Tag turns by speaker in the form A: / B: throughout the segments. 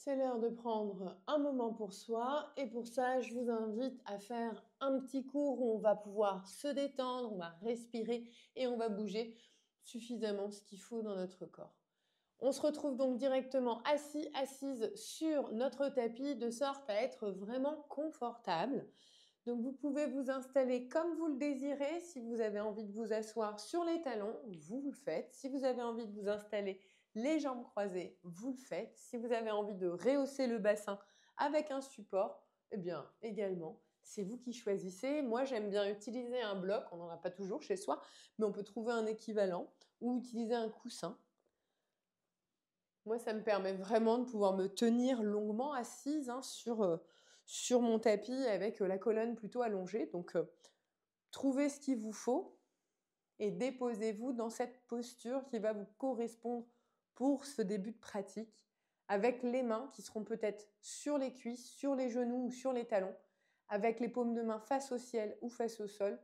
A: C'est l'heure de prendre un moment pour soi et pour ça, je vous invite à faire un petit cours où on va pouvoir se détendre, on va respirer et on va bouger suffisamment ce qu'il faut dans notre corps. On se retrouve donc directement assis, assise sur notre tapis de sorte à être vraiment confortable. Donc vous pouvez vous installer comme vous le désirez. Si vous avez envie de vous asseoir sur les talons, vous le faites. Si vous avez envie de vous installer les jambes croisées, vous le faites. Si vous avez envie de rehausser le bassin avec un support, eh bien également, c'est vous qui choisissez. Moi, j'aime bien utiliser un bloc, on n'en a pas toujours chez soi, mais on peut trouver un équivalent ou utiliser un coussin. Moi, ça me permet vraiment de pouvoir me tenir longuement assise sur mon tapis avec la colonne plutôt allongée. Donc, trouvez ce qu'il vous faut et déposez-vous dans cette posture qui va vous correspondre pour ce début de pratique, avec les mains qui seront peut-être sur les cuisses, sur les genoux ou sur les talons, avec les paumes de main face au ciel ou face au sol.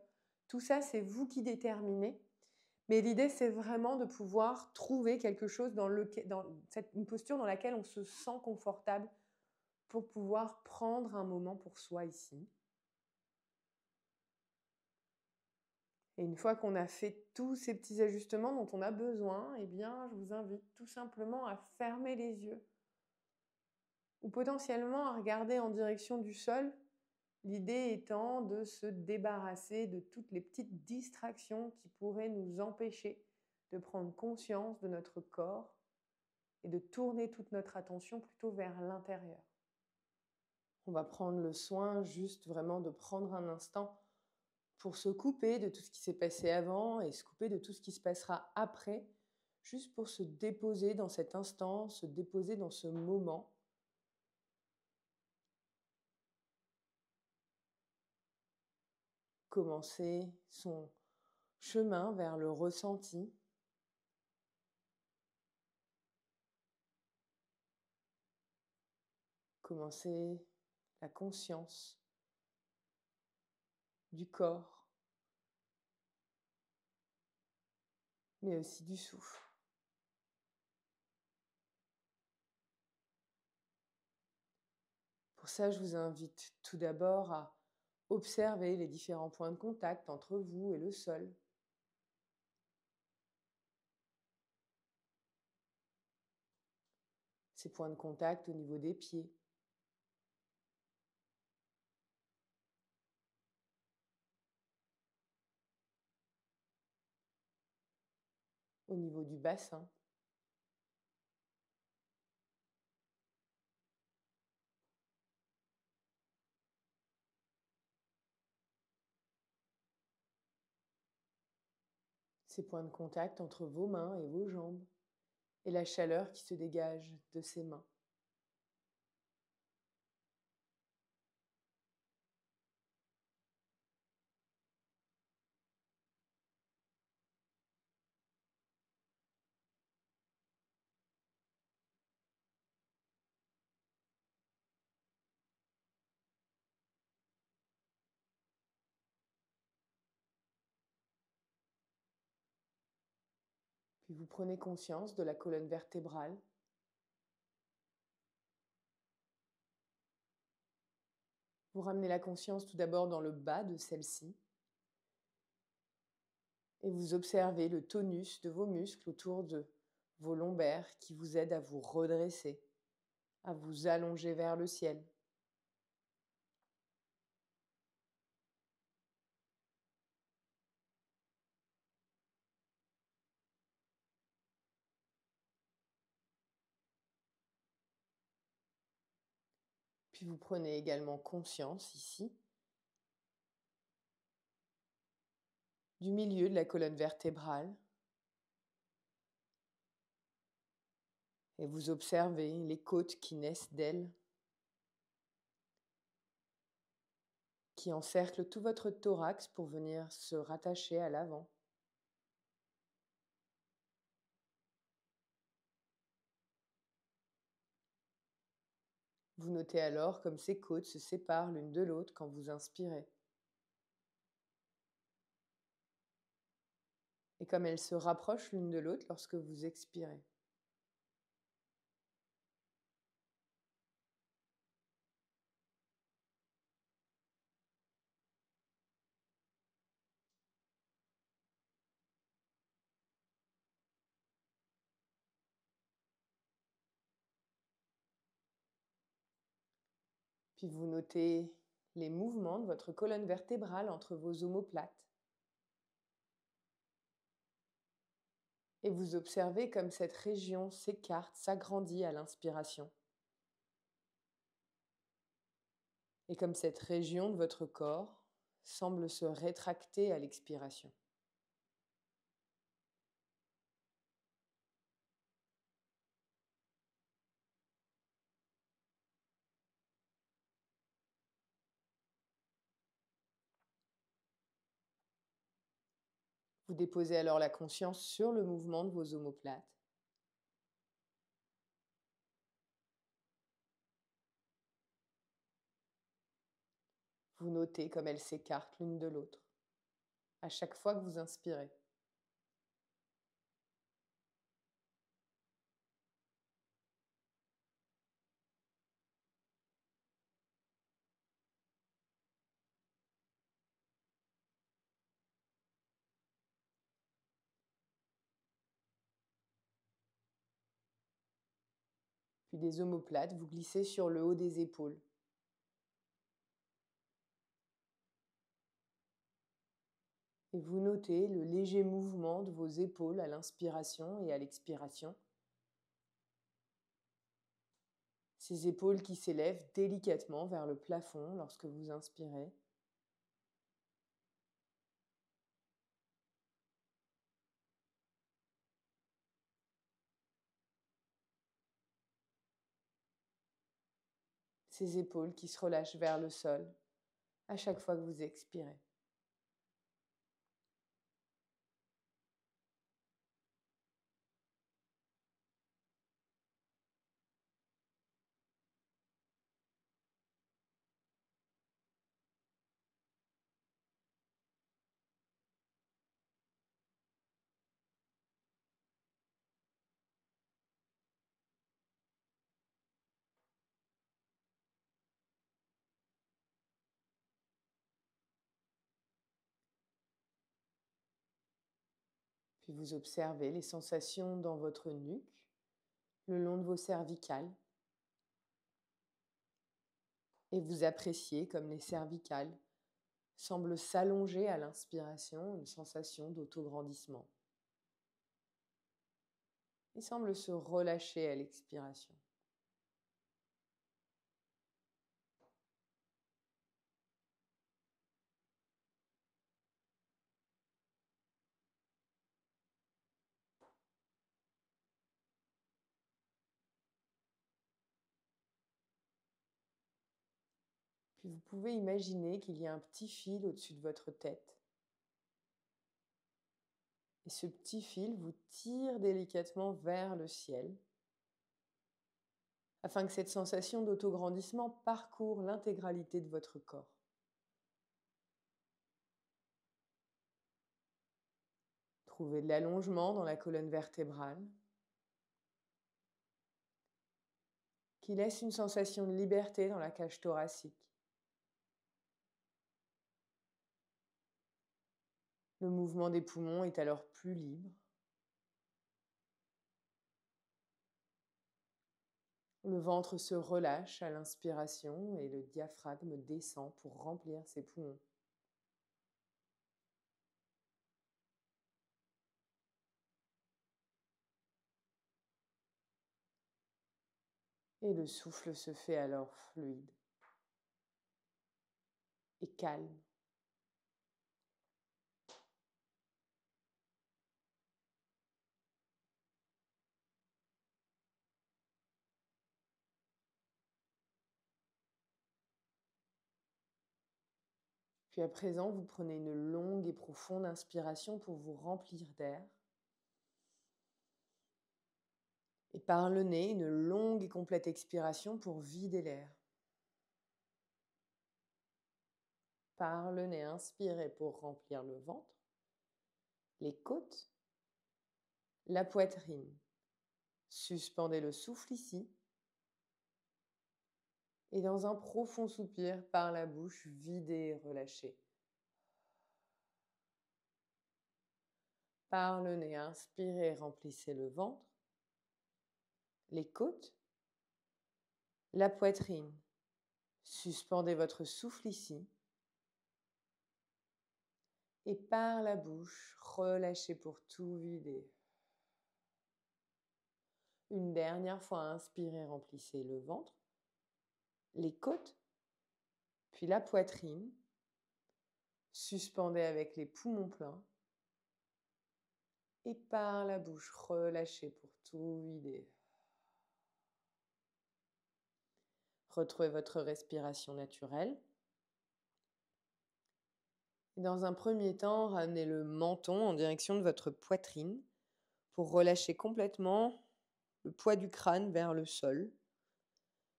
A: Tout ça, c'est vous qui déterminez. Mais l'idée, c'est vraiment de pouvoir trouver quelque chose une posture dans laquelle on se sent confortable pour pouvoir prendre un moment pour soi ici. Et une fois qu'on a fait tous ces petits ajustements dont on a besoin, eh bien, je vous invite tout simplement à fermer les yeux ou potentiellement à regarder en direction du sol, l'idée étant de se débarrasser de toutes les petites distractions qui pourraient nous empêcher de prendre conscience de notre corps et de tourner toute notre attention plutôt vers l'intérieur. On va prendre le soin juste vraiment de prendre un instant pour se couper de tout ce qui s'est passé avant et se couper de tout ce qui se passera après, juste pour se déposer dans cet instant, se déposer dans ce moment. Commencer son chemin vers le ressenti. Commencer la conscience du corps, mais aussi du souffle. Pour ça, je vous invite tout d'abord à observer les différents points de contact entre vous et le sol. Ces points de contact au niveau des pieds. Au niveau du bassin. Ces points de contact entre vos mains et vos jambes. Et la chaleur qui se dégage de ces mains. Puis vous prenez conscience de la colonne vertébrale. Vous ramenez la conscience tout d'abord dans le bas de celle-ci. Et vous observez le tonus de vos muscles autour de vos lombaires qui vous aident à vous redresser, à vous allonger vers le ciel. Puis vous prenez également conscience ici du milieu de la colonne vertébrale et vous observez les côtes qui naissent d'elles, qui encerclent tout votre thorax pour venir se rattacher à l'avant. Vous notez alors comme ces côtes se séparent l'une de l'autre quand vous inspirez. Et comme elles se rapprochent l'une de l'autre lorsque vous expirez. Puis vous notez les mouvements de votre colonne vertébrale entre vos omoplates. Et vous observez comme cette région s'écarte, s'agrandit à l'inspiration. Et comme cette région de votre corps semble se rétracter à l'expiration. Vous déposez alors la conscience sur le mouvement de vos omoplates. Vous notez comme elles s'écartent l'une de l'autre à chaque fois que vous inspirez. Puis des omoplates, vous glissez sur le haut des épaules. Et vous notez le léger mouvement de vos épaules à l'inspiration et à l'expiration. Ces épaules qui s'élèvent délicatement vers le plafond lorsque vous inspirez. Ces épaules qui se relâchent vers le sol à chaque fois que vous expirez. Puis vous observez les sensations dans votre nuque, le long de vos cervicales. Et vous appréciez comme les cervicales semblent s'allonger à l'inspiration, une sensation d'autograndissement. Et semblent se relâcher à l'expiration. Puis vous pouvez imaginer qu'il y a un petit fil au-dessus de votre tête. Et ce petit fil vous tire délicatement vers le ciel, afin que cette sensation d'autograndissement parcourt l'intégralité de votre corps. Trouvez de l'allongement dans la colonne vertébrale, qui laisse une sensation de liberté dans la cage thoracique. Le mouvement des poumons est alors plus libre. Le ventre se relâche à l'inspiration et le diaphragme descend pour remplir ses poumons. Et le souffle se fait alors fluide et calme. Puis à présent, vous prenez une longue et profonde inspiration pour vous remplir d'air. Et par le nez, une longue et complète expiration pour vider l'air. Par le nez, inspirez pour remplir le ventre, les côtes, la poitrine. Suspendez le souffle ici. Et dans un profond soupir par la bouche, videz et relâchez. Par le nez, inspirez, remplissez le ventre, les côtes, la poitrine. Suspendez votre souffle ici. Et par la bouche, relâchez pour tout vider. Une dernière fois, inspirez, remplissez le ventre, les côtes, puis la poitrine. Suspendez avec les poumons pleins. Et par la bouche, relâchez pour tout vider. Retrouvez votre respiration naturelle. Et dans un premier temps, ramenez le menton en direction de votre poitrine pour relâcher complètement le poids du crâne vers le sol.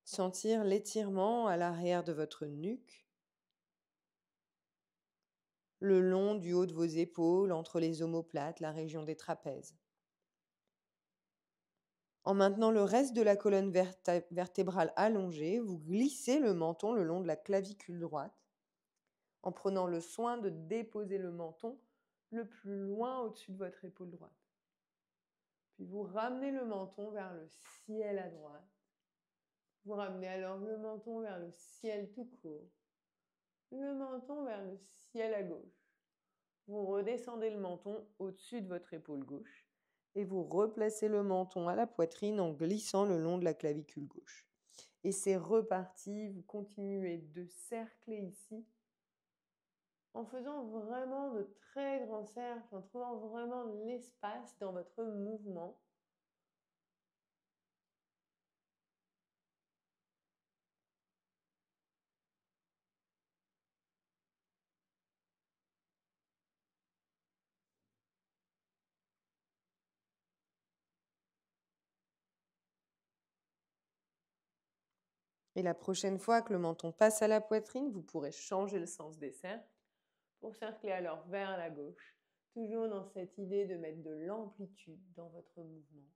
A: Sentir l'étirement à l'arrière de votre nuque, le long du haut de vos épaules, entre les omoplates, la région des trapèzes. En maintenant le reste de la colonne vertébrale allongée, vous glissez le menton le long de la clavicule droite, en prenant le soin de déposer le menton le plus loin au-dessus de votre épaule droite. Puis vous ramenez le menton vers le ciel à droite. Vous ramenez alors le menton vers le ciel tout court. Le menton vers le ciel à gauche. Vous redescendez le menton au-dessus de votre épaule gauche et vous replacez le menton à la poitrine en glissant le long de la clavicule gauche. Et c'est reparti, vous continuez de cercler ici en faisant vraiment de très grands cercles, en trouvant vraiment de l'espace dans votre mouvement. Et la prochaine fois que le menton passe à la poitrine, vous pourrez changer le sens des cercles pour cercler alors vers la gauche, toujours dans cette idée de mettre de l'amplitude dans votre mouvement.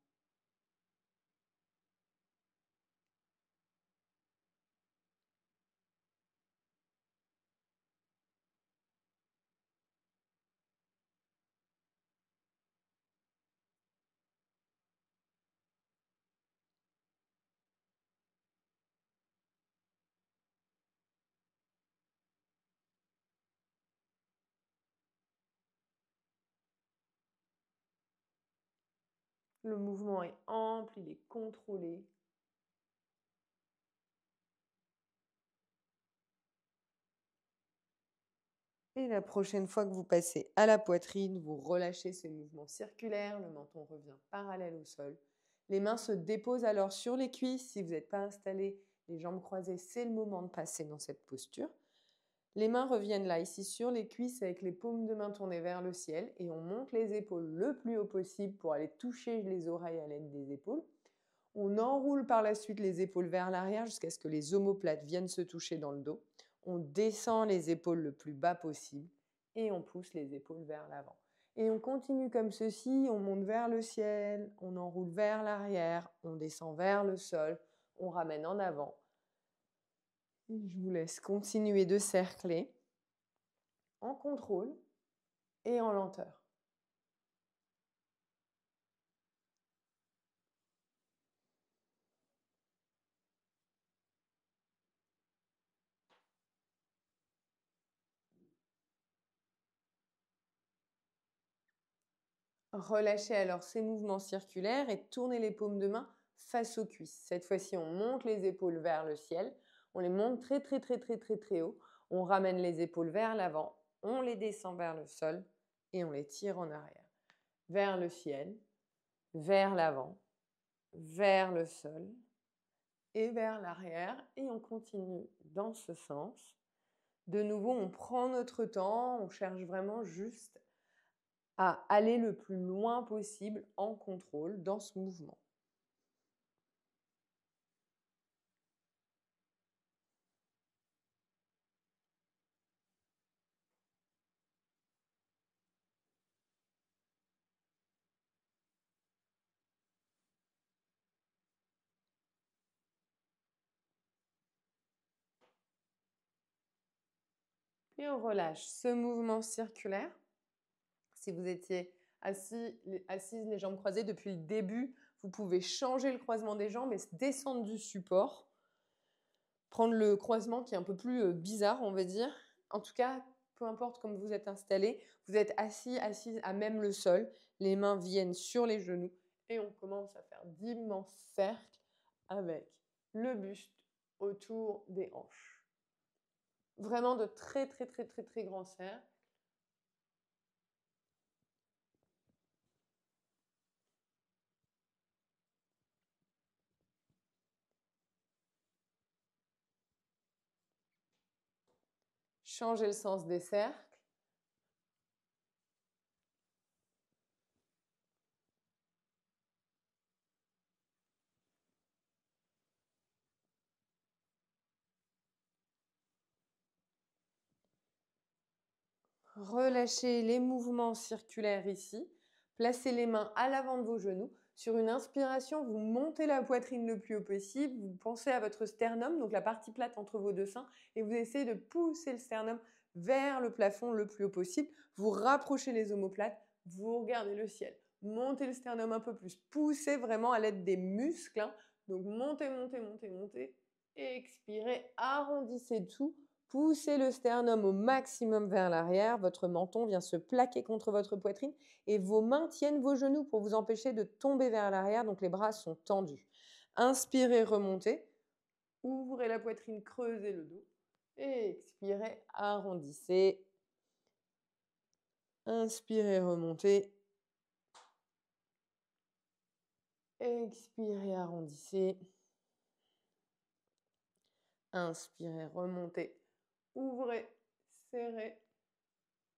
A: Le mouvement est ample, il est contrôlé. Et la prochaine fois que vous passez à la poitrine, vous relâchez ces mouvements circulaires, le menton revient parallèle au sol. Les mains se déposent alors sur les cuisses. Si vous n'êtes pas installé, les jambes croisées, c'est le moment de passer dans cette posture. Les mains reviennent là, ici, sur les cuisses avec les paumes de main tournées vers le ciel et on monte les épaules le plus haut possible pour aller toucher les oreilles à l'aide des épaules. On enroule par la suite les épaules vers l'arrière jusqu'à ce que les omoplates viennent se toucher dans le dos. On descend les épaules le plus bas possible et on pousse les épaules vers l'avant. Et on continue comme ceci, on monte vers le ciel, on enroule vers l'arrière, on descend vers le sol, on ramène en avant. Et je vous laisse continuer de cercler en contrôle et en lenteur. Relâchez alors ces mouvements circulaires et tournez les paumes de main face aux cuisses. Cette fois-ci, on monte les épaules vers le ciel. On les monte très très très très très très haut. On ramène les épaules vers l'avant. On les descend vers le sol et on les tire en arrière. Vers le ciel, vers l'avant, vers le sol et vers l'arrière. Et on continue dans ce sens. De nouveau, on prend notre temps. On cherche vraiment juste à aller le plus loin possible en contrôle dans ce mouvement. Puis on relâche ce mouvement circulaire. Si vous étiez assise les jambes croisées depuis le début, vous pouvez changer le croisement des jambes et descendre du support prendre le croisement qui est un peu plus bizarre, on va dire. En tout cas, peu importe comment vous êtes installé, vous êtes assis, assise à même le sol, les mains viennent sur les genoux et on commence à faire d'immenses cercles avec le buste autour des hanches. Vraiment de très, très, très, très, très grands cercles. Changez le sens des cercles. Relâchez les mouvements circulaires ici. Placez les mains à l'avant de vos genoux. Sur une inspiration, vous montez la poitrine le plus haut possible. Vous pensez à votre sternum, donc la partie plate entre vos deux seins, et vous essayez de pousser le sternum vers le plafond le plus haut possible. Vous rapprochez les omoplates, vous regardez le ciel. Montez le sternum un peu plus. Poussez vraiment à l'aide des muscles. Donc montez, montez, montez, montez. Expirez, arrondissez tout. Poussez le sternum au maximum vers l'arrière. Votre menton vient se plaquer contre votre poitrine et vos mains tiennent vos genoux pour vous empêcher de tomber vers l'arrière. Donc les bras sont tendus. Inspirez, remontez. Ouvrez la poitrine, creusez le dos. Et expirez, arrondissez. Inspirez, remontez. Expirez, arrondissez. Inspirez, remontez. Ouvrez, serrez.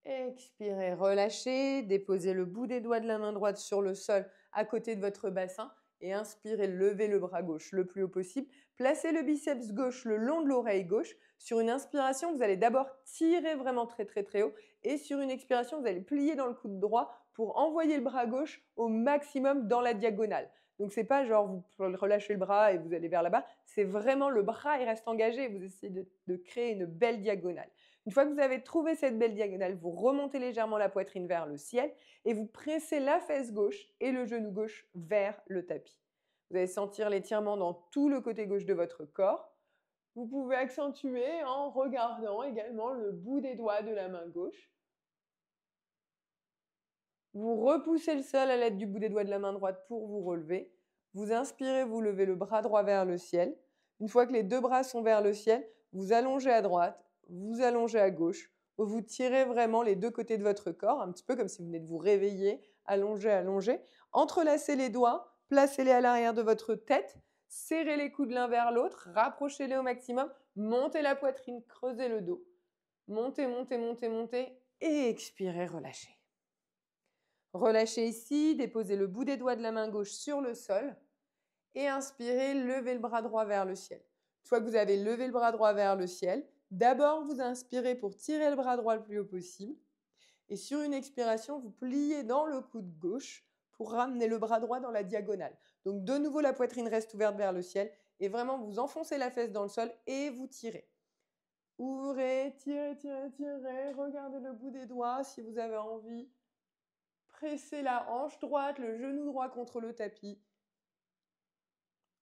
A: Expirez, relâchez. Déposez le bout des doigts de la main droite sur le sol à côté de votre bassin. Et inspirez, levez le bras gauche le plus haut possible. Placez le biceps gauche le long de l'oreille gauche. Sur une inspiration, vous allez d'abord tirer vraiment très très très haut. Et sur une expiration, vous allez plier dans le coude droit pour envoyer le bras gauche au maximum dans la diagonale. Donc c'est pas genre vous relâchez le bras et vous allez vers là-bas. C'est vraiment le bras, il reste engagé et vous essayez de créer une belle diagonale. Une fois que vous avez trouvé cette belle diagonale, vous remontez légèrement la poitrine vers le ciel et vous pressez la fesse gauche et le genou gauche vers le tapis. Vous allez sentir l'étirement dans tout le côté gauche de votre corps. Vous pouvez accentuer en regardant également le bout des doigts de la main gauche. Vous repoussez le sol à l'aide du bout des doigts de la main droite pour vous relever. Vous inspirez, vous levez le bras droit vers le ciel. Une fois que les deux bras sont vers le ciel, vous allongez à droite, vous allongez à gauche. Vous tirez vraiment les deux côtés de votre corps, un petit peu comme si vous venez de vous réveiller, allongez, allongez. Entrelacez les doigts, placez-les à l'arrière de votre tête, serrez les coudes l'un vers l'autre, rapprochez-les au maximum, montez la poitrine, creusez le dos. Montez, montez, montez, montez et expirez, relâchez. Relâchez ici, déposez le bout des doigts de la main gauche sur le sol et inspirez, levez le bras droit vers le ciel. Une fois que vous avez levé le bras droit vers le ciel, d'abord vous inspirez pour tirer le bras droit le plus haut possible et sur une expiration, vous pliez dans le coude gauche pour ramener le bras droit dans la diagonale. Donc de nouveau, la poitrine reste ouverte vers le ciel et vraiment vous enfoncez la fesse dans le sol et vous tirez. Ouvrez, tirez, tirez, tirez, regardez le bout des doigts si vous avez envie. Pressez la hanche droite, le genou droit contre le tapis.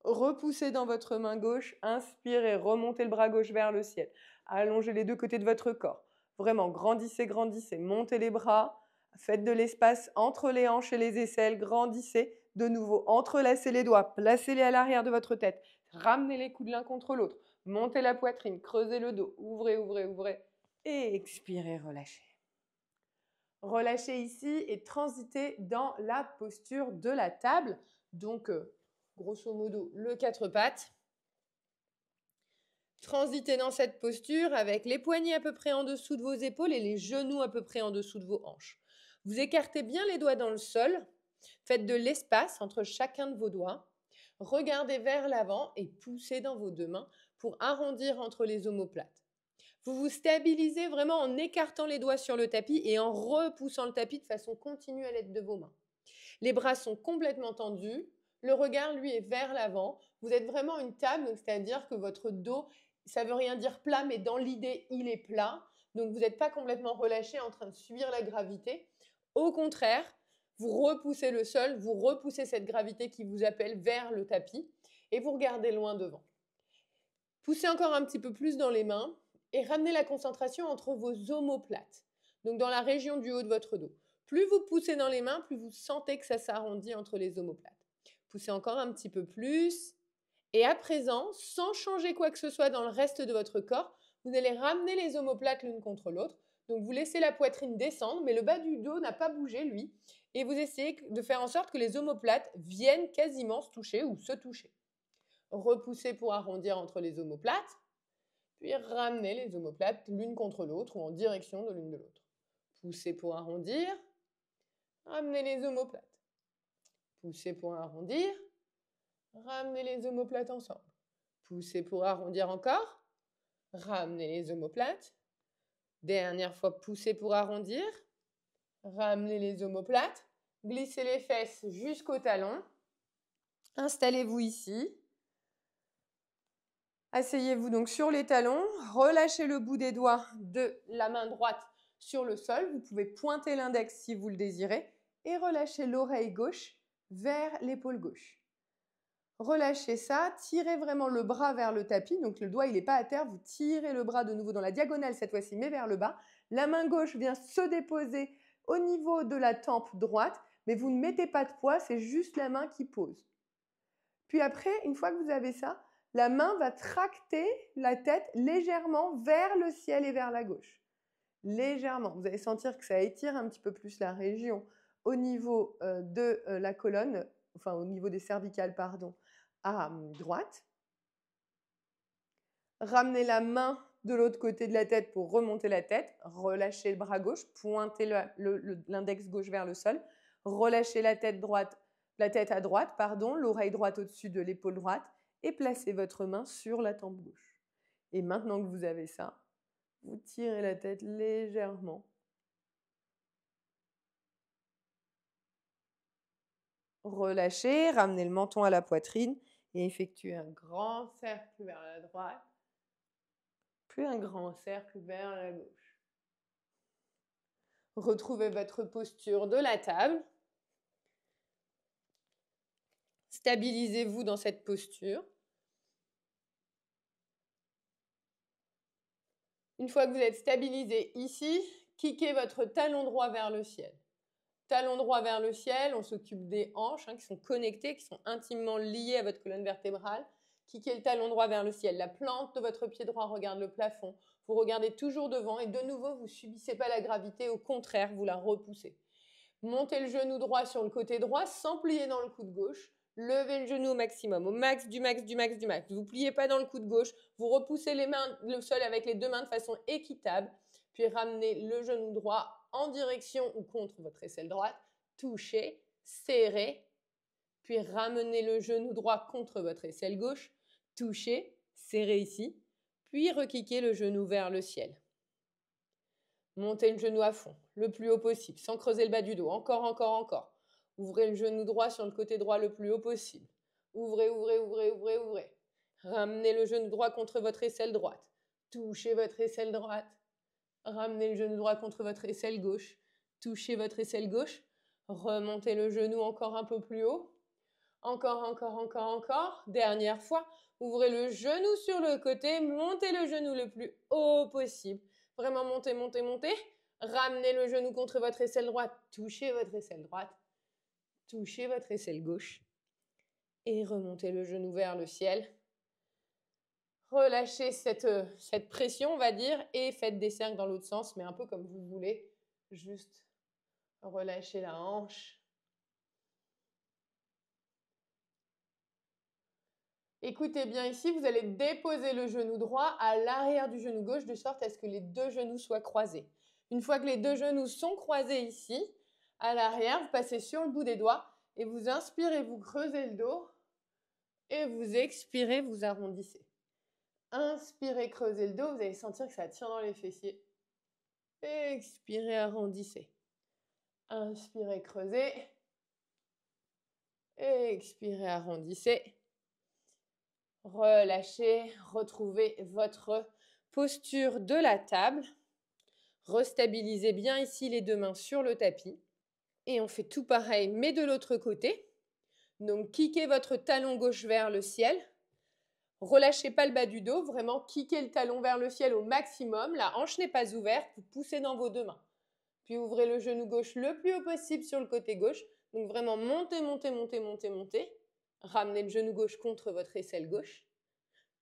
A: Repoussez dans votre main gauche, inspirez, remontez le bras gauche vers le ciel. Allongez les deux côtés de votre corps. Vraiment, grandissez, grandissez, montez les bras, faites de l'espace entre les hanches et les aisselles, grandissez. De nouveau, entrelacez les doigts, placez-les à l'arrière de votre tête. Ramenez les coudes l'un contre l'autre. Montez la poitrine, creusez le dos. Ouvrez, ouvrez, ouvrez. Et expirez, relâchez. Relâchez ici et transitez dans la posture de la table. Donc, grosso modo, le quatre pattes. Transitez dans cette posture avec les poignets à peu près en dessous de vos épaules et les genoux à peu près en dessous de vos hanches. Vous écartez bien les doigts dans le sol. Faites de l'espace entre chacun de vos doigts. Regardez vers l'avant et poussez dans vos deux mains pour arrondir entre les omoplates. Vous vous stabilisez vraiment en écartant les doigts sur le tapis et en repoussant le tapis de façon continue à l'aide de vos mains. Les bras sont complètement tendus. Le regard, lui, est vers l'avant. Vous êtes vraiment une table, c'est-à-dire que votre dos, ça ne veut rien dire plat, mais dans l'idée, il est plat. Donc, vous n'êtes pas complètement relâché en train de subir la gravité. Au contraire, vous repoussez le sol, vous repoussez cette gravité qui vous appelle vers le tapis et vous regardez loin devant. Poussez encore un petit peu plus dans les mains et ramenez la concentration entre vos omoplates, donc dans la région du haut de votre dos. Plus vous poussez dans les mains, plus vous sentez que ça s'arrondit entre les omoplates. Poussez encore un petit peu plus. Et à présent, sans changer quoi que ce soit dans le reste de votre corps, vous allez ramener les omoplates l'une contre l'autre. Donc vous laissez la poitrine descendre, mais le bas du dos n'a pas bougé, lui. Et vous essayez de faire en sorte que les omoplates viennent quasiment se toucher ou se toucher. Repoussez pour arrondir entre les omoplates, puis ramenez les omoplates l'une contre l'autre ou en direction de l'une de l'autre. Poussez pour arrondir, ramenez les omoplates. Poussez pour arrondir, ramenez les omoplates ensemble. Poussez pour arrondir encore, ramenez les omoplates. Dernière fois, poussez pour arrondir, ramenez les omoplates. Glissez les fesses jusqu'au talon. Installez-vous ici. Asseyez-vous donc sur les talons, relâchez le bout des doigts de la main droite sur le sol. Vous pouvez pointer l'index si vous le désirez et relâchez l'oreille gauche vers l'épaule gauche. Relâchez ça, tirez vraiment le bras vers le tapis. Donc le doigt, il n'est pas à terre. Vous tirez le bras de nouveau dans la diagonale cette fois-ci, mais vers le bas. La main gauche vient se déposer au niveau de la tempe droite, mais vous ne mettez pas de poids, c'est juste la main qui pose. Puis après, une fois que vous avez ça, la main va tracter la tête légèrement vers le ciel et vers la gauche. Légèrement. Vous allez sentir que ça étire un petit peu plus la région au niveau de la colonne, enfin au niveau des cervicales, pardon, à droite. Ramenez la main de l'autre côté de la tête pour remonter la tête. Relâchez le bras gauche, pointez l'index gauche vers le sol. Relâchez la tête à droite, l'oreille droite au-dessus de l'épaule droite. Et placez votre main sur la tempe gauche. Et maintenant que vous avez ça, vous tirez la tête légèrement. Relâchez, ramenez le menton à la poitrine et effectuez un grand cercle vers la droite, puis un grand cercle vers la gauche. Retrouvez votre posture de la table. Stabilisez-vous dans cette posture. Une fois que vous êtes stabilisé ici, kickez votre talon droit vers le ciel. Talon droit vers le ciel, on s'occupe des hanches qui sont connectées, qui sont intimement liées à votre colonne vertébrale. Kickez le talon droit vers le ciel. La plante de votre pied droit regarde le plafond. Vous regardez toujours devant et de nouveau, vous ne subissez pas la gravité. Au contraire, vous la repoussez. Montez le genou droit sur le côté droit sans plier dans le coude gauche. Levez le genou au maximum, au max du max du max du max. Vous ne pliez pas dans le coude gauche. Vous repoussez le sol avec les deux mains de façon équitable. Puis ramenez le genou droit en direction ou contre votre aisselle droite. Touchez, serrez. Puis ramenez le genou droit contre votre aisselle gauche. Touchez, serrez ici. Puis requiquez le genou vers le ciel. Montez le genou à fond, le plus haut possible, sans creuser le bas du dos. Encore, encore, encore. Ouvrez le genou droit sur le côté droit le plus haut possible. Ouvrez, ouvrez, ouvrez, ouvrez, ouvrez. Ramenez le genou droit contre votre aisselle droite. Touchez votre aisselle droite. Ramenez le genou droit contre votre aisselle gauche. Touchez votre aisselle gauche. Remontez le genou encore un peu plus haut. Encore, encore, encore, encore. Dernière fois. Ouvrez le genou sur le côté. Montez le genou le plus haut possible. Vraiment montez, montez, montez. Ramenez le genou contre votre aisselle droite. Touchez votre aisselle droite. Touchez votre aisselle gauche. Et remontez le genou vers le ciel. Relâchez cette pression, on va dire, et faites des cercles dans l'autre sens, mais un peu comme vous voulez. Juste relâchez la hanche. Écoutez bien ici, vous allez déposer le genou droit à l'arrière du genou gauche de sorte à ce que les deux genoux soient croisés. Une fois que les deux genoux sont croisés ici, à l'arrière, vous passez sur le bout des doigts et vous inspirez, vous creusez le dos et vous expirez, vous arrondissez. Inspirez, creusez le dos, vous allez sentir que ça tire dans les fessiers. Expirez, arrondissez. Inspirez, creusez. Expirez, arrondissez. Relâchez, retrouvez votre posture de la table. Restabilisez bien ici les deux mains sur le tapis. Et on fait tout pareil, mais de l'autre côté. Donc, kickez votre talon gauche vers le ciel. Relâchez pas le bas du dos, vraiment kickez le talon vers le ciel au maximum. La hanche n'est pas ouverte, vous poussez dans vos deux mains. Puis ouvrez le genou gauche le plus haut possible sur le côté gauche. Donc vraiment montez, montez, montez, montez, montez. Ramenez le genou gauche contre votre aisselle gauche.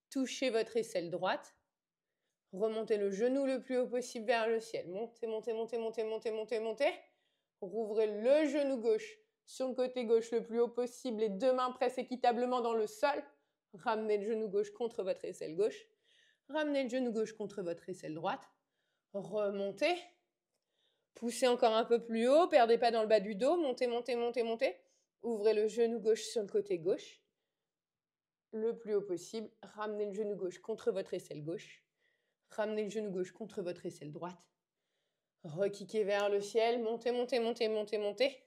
A: Touchez votre aisselle droite. Remontez le genou le plus haut possible vers le ciel. Montez, montez, montez, montez, montez, montez, montez. Rouvrez le genou gauche sur le côté gauche le plus haut possible. Les deux mains pressent équitablement dans le sol. Ramenez le genou gauche contre votre aisselle gauche. Ramenez le genou gauche contre votre aisselle droite. Remontez. Poussez encore un peu plus haut. Perdez pas dans le bas du dos. Montez, montez, montez, montez. Ouvrez le genou gauche sur le côté gauche. Le plus haut possible. Ramenez le genou gauche contre votre aisselle gauche. Ramenez le genou gauche contre votre aisselle droite. Requiquez vers le ciel. Montez, montez, montez, montez, montez.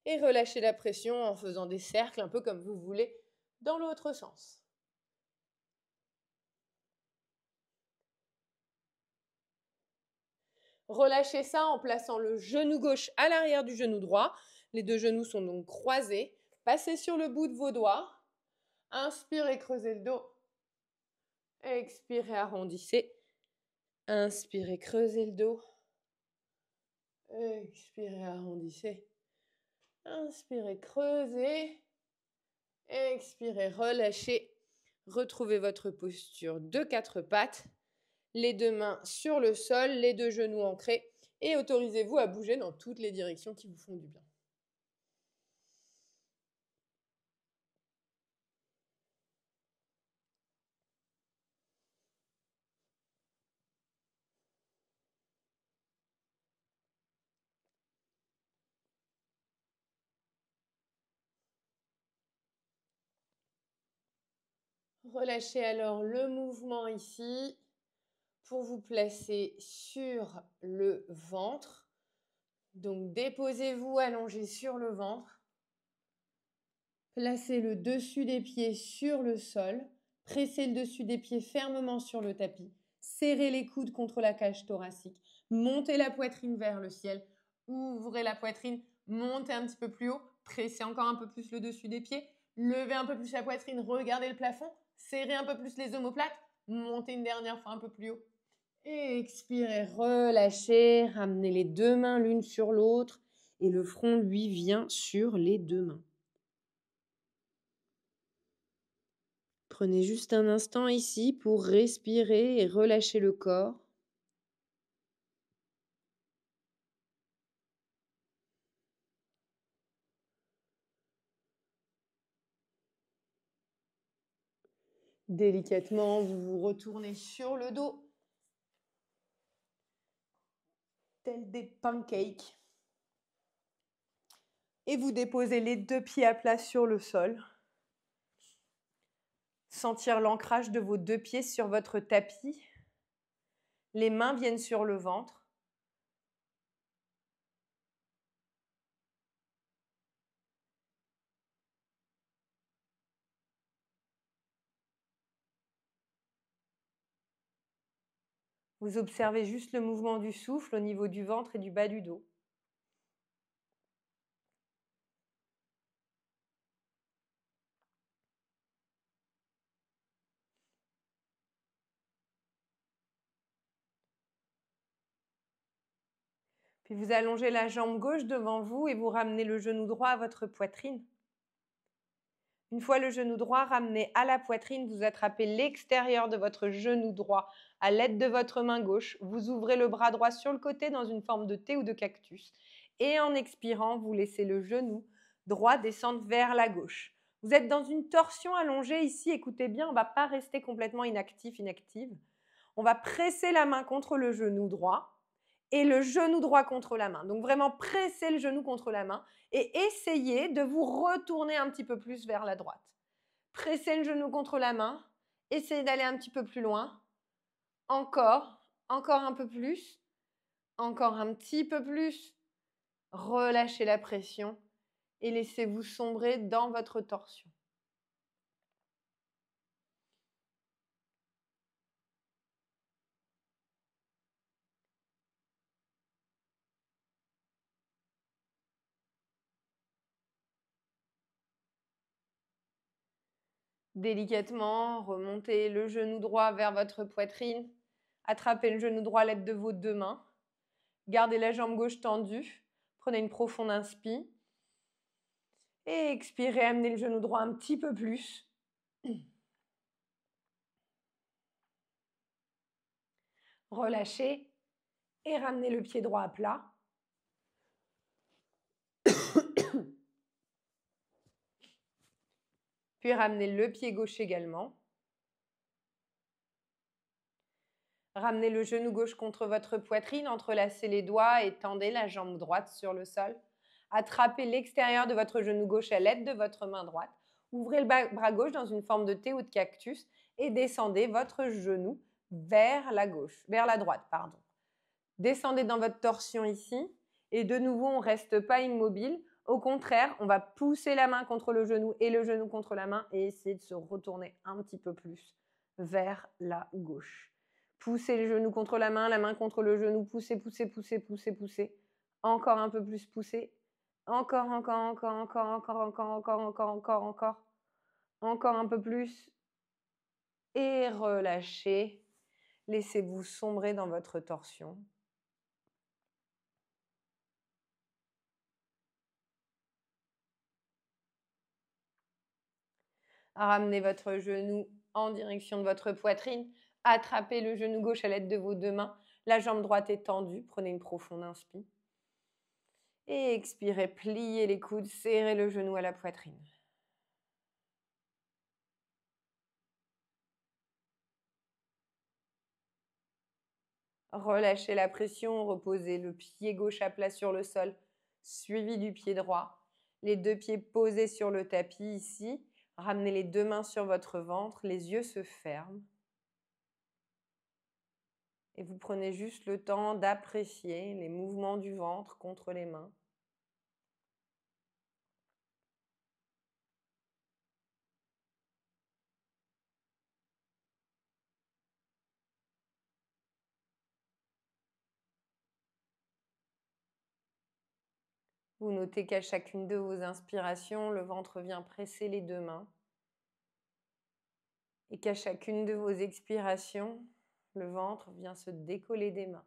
A: Et relâchez la pression en faisant des cercles, un peu comme vous voulez, dans l'autre sens. Relâchez ça en plaçant le genou gauche à l'arrière du genou droit. Les deux genoux sont donc croisés. Passez sur le bout de vos doigts. Inspirez, creusez le dos. Expirez, arrondissez. Inspirez, creusez le dos. Expirez, arrondissez. Inspirez, creusez. Expirez, relâchez. Retrouvez votre posture de quatre pattes. Les deux mains sur le sol, les deux genoux ancrés. Et autorisez-vous à bouger dans toutes les directions qui vous font du bien. Relâchez alors le mouvement ici pour vous placer sur le ventre. Donc déposez-vous allongé sur le ventre. Placez le dessus des pieds sur le sol. Pressez le dessus des pieds fermement sur le tapis. Serrez les coudes contre la cage thoracique. Montez la poitrine vers le ciel. Ouvrez la poitrine. Montez un petit peu plus haut. Pressez encore un peu plus le dessus des pieds. Levez un peu plus la poitrine. Regardez le plafond. Serrez un peu plus les omoplates. Montez une dernière fois un peu plus haut. Et expirez, relâchez. Ramenez les deux mains l'une sur l'autre. Et le front, lui, vient sur les deux mains. Prenez juste un instant ici pour respirer et relâcher le corps. Délicatement, vous vous retournez sur le dos, tel des pancakes. Et vous déposez les deux pieds à plat sur le sol. Sentir l'ancrage de vos deux pieds sur votre tapis. Les mains viennent sur le ventre. Vous observez juste le mouvement du souffle au niveau du ventre et du bas du dos. Puis vous allongez la jambe gauche devant vous et vous ramenez le genou droit à votre poitrine. Une fois le genou droit ramené à la poitrine, vous attrapez l'extérieur de votre genou droit à l'aide de votre main gauche. Vous ouvrez le bras droit sur le côté dans une forme de T ou de cactus. Et en expirant, vous laissez le genou droit descendre vers la gauche. Vous êtes dans une torsion allongée ici. Écoutez bien, on ne va pas rester complètement inactive. On va presser la main contre le genou droit et le genou droit contre la main. Donc vraiment presser le genou contre la main et essayez de vous retourner un petit peu plus vers la droite. Pressez le genou contre la main, essayez d'aller un petit peu plus loin. Encore un peu plus, encore un petit peu plus. Relâchez la pression et laissez-vous sombrer dans votre torsion. Délicatement, remontez le genou droit vers votre poitrine. Attrapez le genou droit à l'aide de vos deux mains. Gardez la jambe gauche tendue. Prenez une profonde inspire. Et expirez, amenez le genou droit un petit peu plus. Relâchez et ramenez le pied droit à plat. Puis ramenez le pied gauche également. Ramenez le genou gauche contre votre poitrine, entrelacez les doigts et tendez la jambe droite sur le sol. Attrapez l'extérieur de votre genou gauche à l'aide de votre main droite. Ouvrez le bras gauche dans une forme de T ou de cactus et descendez votre genou vers la gauche, vers la droite, pardon. Descendez dans votre torsion ici et de nouveau, on ne reste pas immobile. Au contraire, on va pousser la main contre le genou et le genou contre la main et essayer de se retourner un petit peu plus vers la gauche. Poussez le genou contre la main contre le genou, poussez, poussez, poussez, poussez, poussez. Encore un peu plus, poussez. Encore, encore, encore, encore, encore, encore, encore, encore, encore, encore. Encore un peu plus. Et relâchez. Laissez-vous sombrer dans votre torsion. Ramenez votre genou en direction de votre poitrine. Attrapez le genou gauche à l'aide de vos deux mains. La jambe droite est tendue. Prenez une profonde inspire. Et expirez, pliez les coudes, serrez le genou à la poitrine. Relâchez la pression, reposez le pied gauche à plat sur le sol, suivi du pied droit. Les deux pieds posés sur le tapis ici. Ramenez les deux mains sur votre ventre, les yeux se ferment. Et vous prenez juste le temps d'apprécier les mouvements du ventre contre les mains. Vous notez qu'à chacune de vos inspirations, le ventre vient presser les deux mains. Et qu'à chacune de vos expirations, le ventre vient se décoller des mains.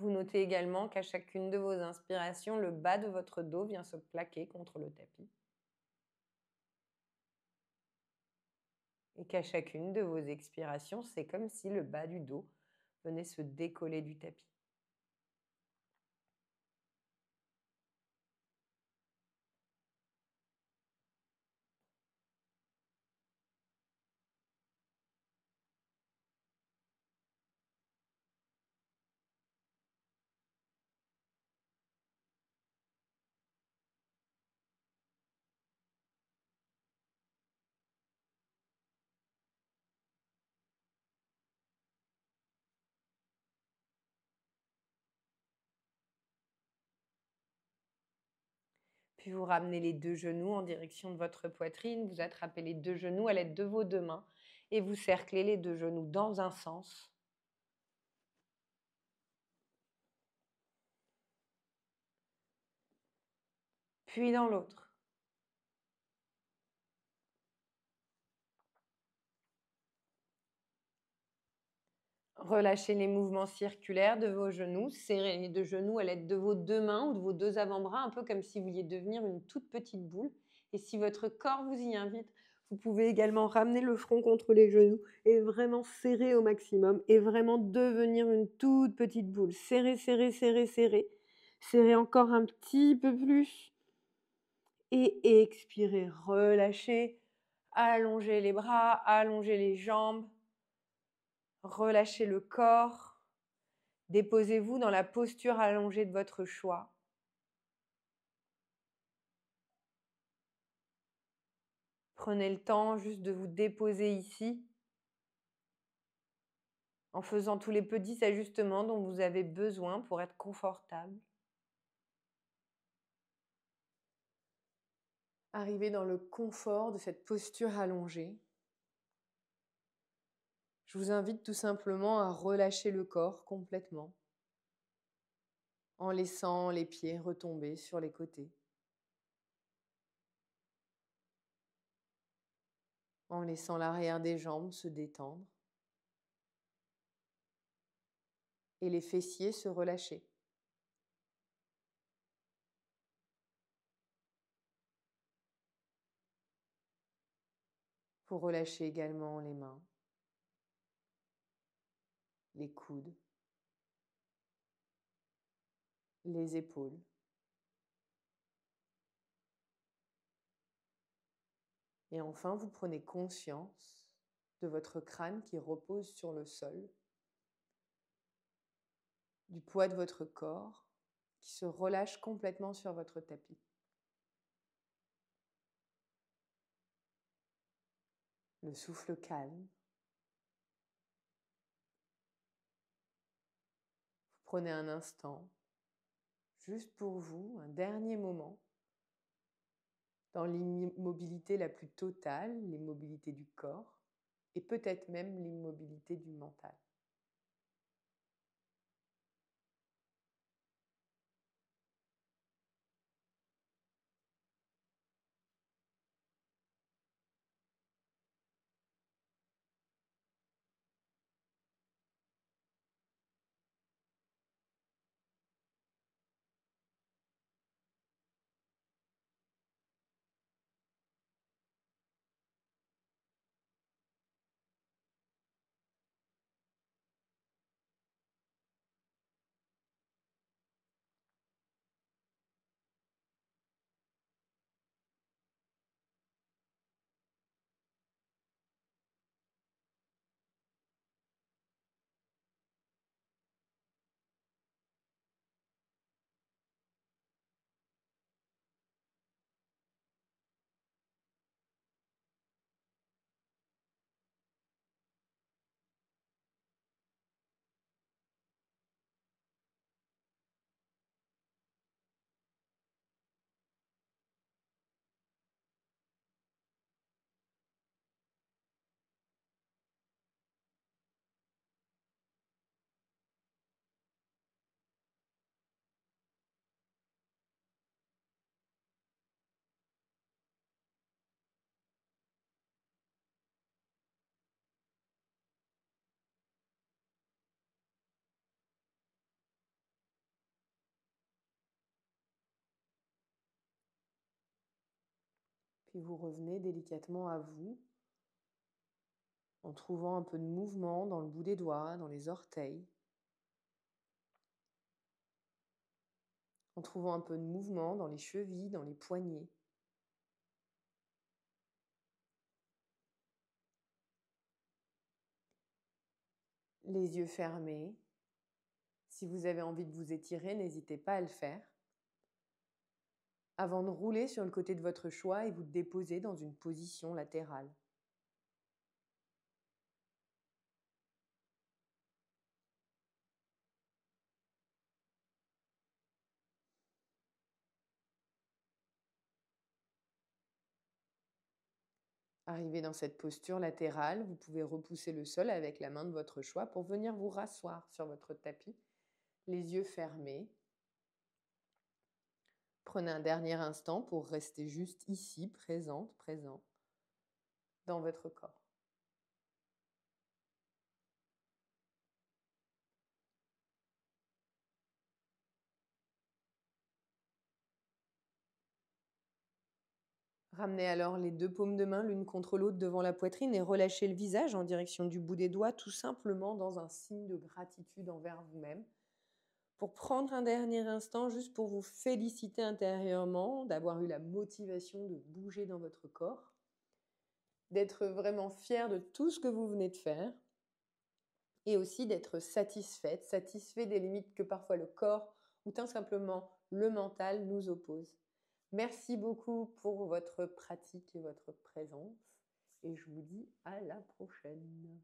A: Vous notez également qu'à chacune de vos inspirations, le bas de votre dos vient se plaquer contre le tapis. Et qu'à chacune de vos expirations, c'est comme si le bas du dos venait se décoller du tapis. Puis vous ramenez les deux genoux en direction de votre poitrine. Vous attrapez les deux genoux à l'aide de vos deux mains et vous cerclez les deux genoux dans un sens. Puis dans l'autre. Relâchez les mouvements circulaires de vos genoux. Serrez les deux genoux à l'aide de vos deux mains ou de vos deux avant-bras, un peu comme si vous vouliez devenir une toute petite boule. Et si votre corps vous y invite, vous pouvez également ramener le front contre les genoux et vraiment serrer au maximum et vraiment devenir une toute petite boule. Serrez, serrez, serrez, serrez. Serrez encore un petit peu plus. Et expirez, relâchez. Allongez les bras, allongez les jambes. Relâchez le corps. Déposez-vous dans la posture allongée de votre choix. Prenez le temps juste de vous déposer ici en faisant tous les petits ajustements dont vous avez besoin pour être confortable. Arrivez dans le confort de cette posture allongée. Je vous invite tout simplement à relâcher le corps complètement en laissant les pieds retomber sur les côtés, en laissant l'arrière des jambes se détendre et les fessiers se relâcher. Vous relâchez également les mains, les coudes, les épaules. Et enfin, vous prenez conscience de votre crâne qui repose sur le sol, du poids de votre corps qui se relâche complètement sur votre tapis. Le souffle calme. Vous prenez un instant, juste pour vous, un dernier moment, dans l'immobilité la plus totale, l'immobilité du corps, et peut-être même l'immobilité du mental. Puis vous revenez délicatement à vous, en trouvant un peu de mouvement dans le bout des doigts, dans les orteils, en trouvant un peu de mouvement dans les chevilles, dans les poignets. Les yeux fermés. Si vous avez envie de vous étirer, n'hésitez pas à le faire. Avant de rouler sur le côté de votre choix et vous déposer dans une position latérale. Arrivé dans cette posture latérale, vous pouvez repousser le sol avec la main de votre choix pour venir vous rasseoir sur votre tapis, les yeux fermés. Prenez un dernier instant pour rester juste ici, présente, présent, dans votre corps. Ramenez alors les deux paumes de main l'une contre l'autre devant la poitrine et relâchez le visage en direction du bout des doigts, tout simplement dans un signe de gratitude envers vous-même. Pour prendre un dernier instant, juste pour vous féliciter intérieurement d'avoir eu la motivation de bouger dans votre corps, d'être vraiment fier de tout ce que vous venez de faire et aussi d'être satisfaite, satisfait des limites que parfois le corps ou tout simplement le mental nous oppose. Merci beaucoup pour votre pratique et votre présence et je vous dis à la prochaine.